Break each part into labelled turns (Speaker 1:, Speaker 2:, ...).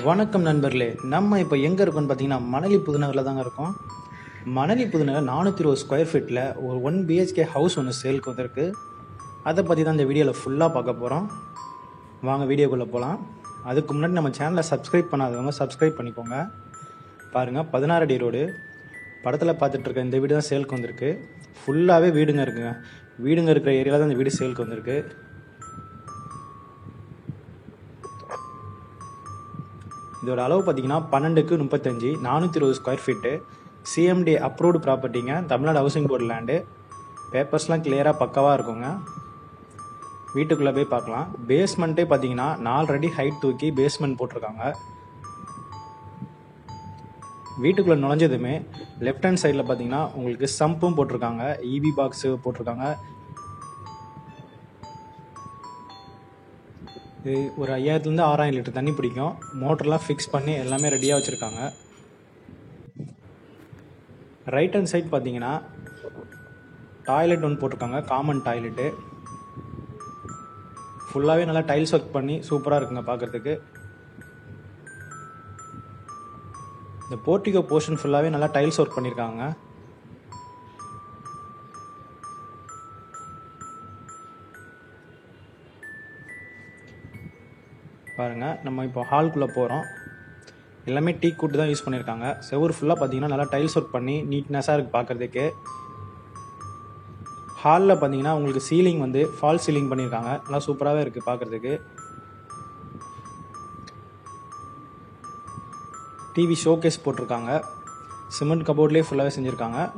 Speaker 1: வணக்கம் நண்பர்களே. நம்ம இப்போ எங்கே இருக்கோம்னு பார்த்தீங்கன்னா மணலி புதுநகரில் தாங்க இருக்கோம். மணலி புதுநகர் 420 ஸ்கொயர் ஃபீட்டில் ஒரு 1 பிஹெச்கே ஹவுஸ் ஒன்று சேலுக்கு வந்திருக்கு. அதை பற்றி தான் இந்த வீடியோவில் ஃபுல்லாக பார்க்க போகிறோம். வாங்க வீடியோக்குள்ளே போகலாம். அதுக்கு முன்னாடி நம்ம சேனலை சப்ஸ்கிரைப் பண்ணாதவங்க சப்ஸ்கிரைப் பண்ணிக்கோங்க. பாருங்கள், 16 அடி ரோடு. படத்தில் பார்த்துட்ருக்க இந்த வீடு தான் சேலுக்கு வந்திருக்கு. ஃபுல்லாகவே வீடுங்க இருக்குங்க. வீடுங்க இருக்கிற ஏரியாவில் தான் இந்த வீடு சேலுக்கு வந்திருக்கு. இதோட அளவு பார்த்தீங்கன்னா 12x35 420 square feet. CMDT approved ப்ராப்பர்ட்டிங்க. Tamil Nadu housing board land. பேப்பர்ஸ்லாம் கிளியராக பக்காவாக இருக்குங்க. வீட்டுக்குள்ளே போய் பார்க்கலாம். பேஸ்மெண்ட்டே பார்த்தீங்கன்னா 4 அடி ஹைட் தூக்கி பேஸ்மெண்ட் போட்டிருக்காங்க. வீட்டுக்குள்ளே நுழைஞ்சதுமே லெஃப்ட் ஹேண்ட் சைடில் பார்த்தீங்கன்னா உங்களுக்கு சம்பும் போட்டிருக்காங்க. இபி பாக்ஸு போட்டிருக்காங்க. இது ஒரு 5000லேருந்து 6000 லிட்டர் தண்ணி பிடிக்கும். மோட்டர்லாம் ஃபிக்ஸ் பண்ணி எல்லாமே ரெடியாக வச்சுருக்காங்க. ரைட் ஹேண்ட் சைட் பார்த்தீங்கன்னா டாய்லெட் ஒன்று போட்டிருக்காங்க. Common toilet. ஃபுல்லாகவே நல்லா டைல்ஸ் ஒர்க் பண்ணி சூப்பராக இருக்குங்க பார்க்குறதுக்கு. இந்த போர்ட்டிகோ போர்ஷன் ஃபுல்லாகவே நல்லா டைல்ஸ் ஒர்க் பண்ணியிருக்காங்க. பாருங்கள், நம்ம இப்போ ஹால்குள்ளே போகிறோம். எல்லாமே டீ கூட்டு தான் யூஸ் பண்ணியிருக்காங்க. செவுரு ஃபுல்லாக பார்த்தீங்கன்னா நல்லா டைல்ஸ் ஒர்க் பண்ணி நீட்னஸாக இருக்குது பார்க்குறதுக்கு. ஹாலில் பார்த்தீங்கன்னா உங்களுக்கு சீலிங் வந்து ஃபால் சீலிங் பண்ணியிருக்காங்க. நல்லா சூப்பராகவே இருக்குது பார்க்குறதுக்கு. டிவி ஷோகேஸ் போட்டிருக்காங்க. சிமெண்ட் கபோர்ட்லேயே ஃபுல்லாகவே செஞ்சுருக்காங்க.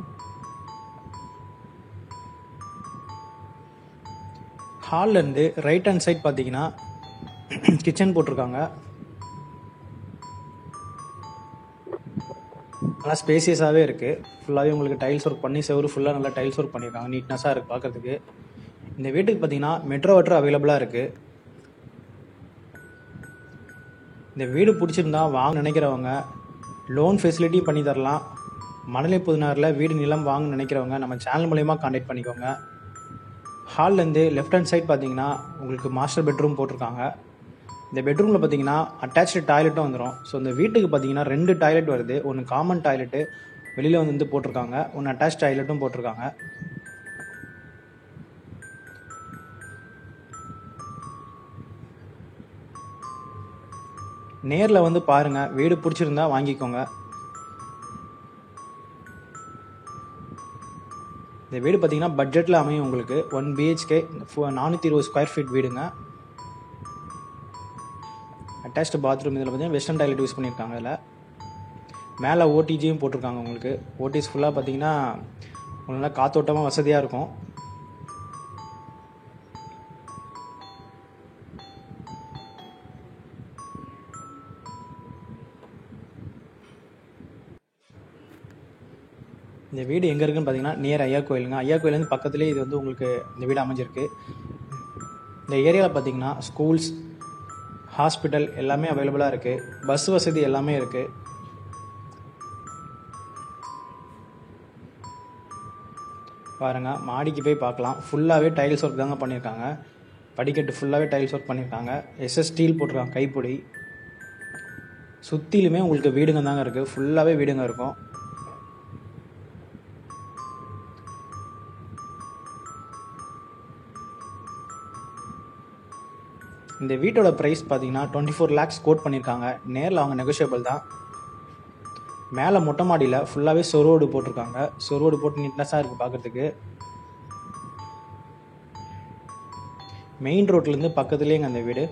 Speaker 1: ஹால்லேருந்து ரைட் ஹேண்ட் சைட் பார்த்தீங்கன்னா கிச்சன் போட்டிருக்காங்க. நல்லா ஸ்பேசியஸாகவே இருக்குது. ஃபுல்லாகவே உங்களுக்கு டைல்ஸ் ஒர்க் பண்ணி செவரு ஃபுல்லாக நல்லா டைல்ஸ் ஒர்க் பண்ணியிருக்காங்க. நீட்னஸாக இருக்குது பார்க்குறதுக்கு. இந்த வீட்டுக்கு பார்த்தீங்கன்னா மெட்ரோ வாட்டர் அவைலபிளாக இருக்குது. இந்த வீடு பிடிச்சிருந்தா வாங்க நினைக்கிறவங்க லோன் ஃபெசிலிட்டியும் பண்ணி தரலாம். மணலி புதுநகரில் வீடு நிலம் வாங்க நினைக்கிறவங்க நம்ம சேனல் மூலயமா கான்டாக்ட் பண்ணிக்கோங்க. ஹால்லேருந்து லெஃப்ட் ஹேண்ட் சைட் பார்த்தீங்கன்னா உங்களுக்கு மாஸ்டர் பெட்ரூம் போட்டிருக்காங்க. இந்த பெட்ரூமில் பார்த்தீங்கன்னா அட்டாச்சு டாய்லெட்டும் வந்துடும். ஸோ இந்த வீட்டுக்கு பார்த்தீங்கன்னா 2 டாய்லெட் வருது. ஒன்று காமன் டாய்லெட்டு வெளியில் வந்து போட்டிருக்காங்க. ஒன்று அட்டாச் டாய்லெட்டும் போட்டிருக்காங்க. நேரில் வந்து பாருங்கள். வீடு பிடிச்சிருந்தா வாங்கிக்கோங்க. இந்த வீடு பார்த்தீங்கன்னா பட்ஜெட்டில் அமையும் உங்களுக்கு. 1 பிஹெச்கே 420 ஸ்கொயர் ஃபீட் வீடுங்க. Attached bathroom. இதில் பார்த்தீங்கன்னா வெஸ்டர்ன் டாய்லெட் யூஸ் பண்ணியிருக்காங்க. இதில் மேலே ஓடிஜியும் போட்டிருக்காங்க உங்களுக்கு. ஓடிஜி ஃபுல்லாக பார்த்தீங்கன்னா உங்களுக்கு நல்லா காத்தோட்டமாக வசதியாக இருக்கும். இந்த வீடு எங்கே இருக்குன்னு பார்த்தீங்கன்னா நியர் ஐயா கோயிலுங்க. ஐயா கோயிலேருந்து பக்கத்துலேயே இது வந்து உங்களுக்கு இந்த வீடு அமைஞ்சிருக்கு. இந்த ஏரியாவில் பார்த்தீங்கன்னா ஸ்கூல்ஸ், ஹாஸ்பிட்டல் எல்லாமே அவைலபிளாக இருக்குது. பஸ் வசதி எல்லாமே இருக்குது. பாருங்கள், மாடிக்கு போய் பார்க்கலாம். ஃபுல்லாகவே டைல்ஸ் ஒர்க் தாங்க பண்ணியிருக்காங்க. படிக்கட்டு ஃபுல்லாகவே டைல்ஸ் ஒர்க் பண்ணியிருக்காங்க. எஸ்எஸ் ஸ்டீல் போட்டிருக்காங்க கைப்பொடி. சுற்றிலுமே உங்களுக்கு வீடுங்க தாங்க இருக்குது. ஃபுல்லாகவே வீடுங்க இருக்கும். இந்த வீட்டோட ப்ரைஸ் பார்த்தீங்கன்னா 24 lakhs கோட் பண்ணியிருக்காங்க. நேரில் அவங்க நெகோஷியபிள் தான். மேலே மொட்டை மாடியில் ஃபுல்லாகவே சொரோடு போட்டிருக்காங்க. சொரோடு போட்டு நீட்னஸாக இருக்குது பார்க்குறதுக்கு. மெயின் ரோட்லேருந்து பக்கத்துலேயேங்க அந்த வீடு.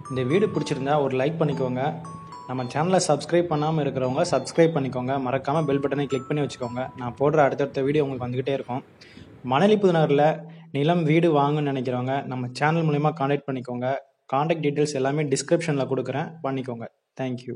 Speaker 1: இந்த வீடு பிடிச்சிருந்தா ஒரு லைக் பண்ணிக்கோங்க. நம்ம சேனலை சப்ஸ்கிரைப் பண்ணாமல் இருக்கிறவங்க சப்ஸ்கிரைப் பண்ணிக்கோங்க. மறக்காமல் பெல் பட்டனை கிளிக் பண்ணி வச்சுக்கோங்க. நான் போடுற அடுத்தடுத்த வீடியோ உங்களுக்கு வந்துக்கிட்டே இருக்கும். மணலி புதுநகரில் நிலம் வீடு வாங்கன்னு நினைக்கிறவங்க நம்ம சேனல் மூலமா கான்டாக்ட் பண்ணிக்கோங்க. கான்டாக்ட் டீட்டெயில்ஸ் எல்லாமே டிஸ்கிரிப்ஷனில் கொடுக்குறேன், பண்ணிக்கோங்க. தேங்க்யூ.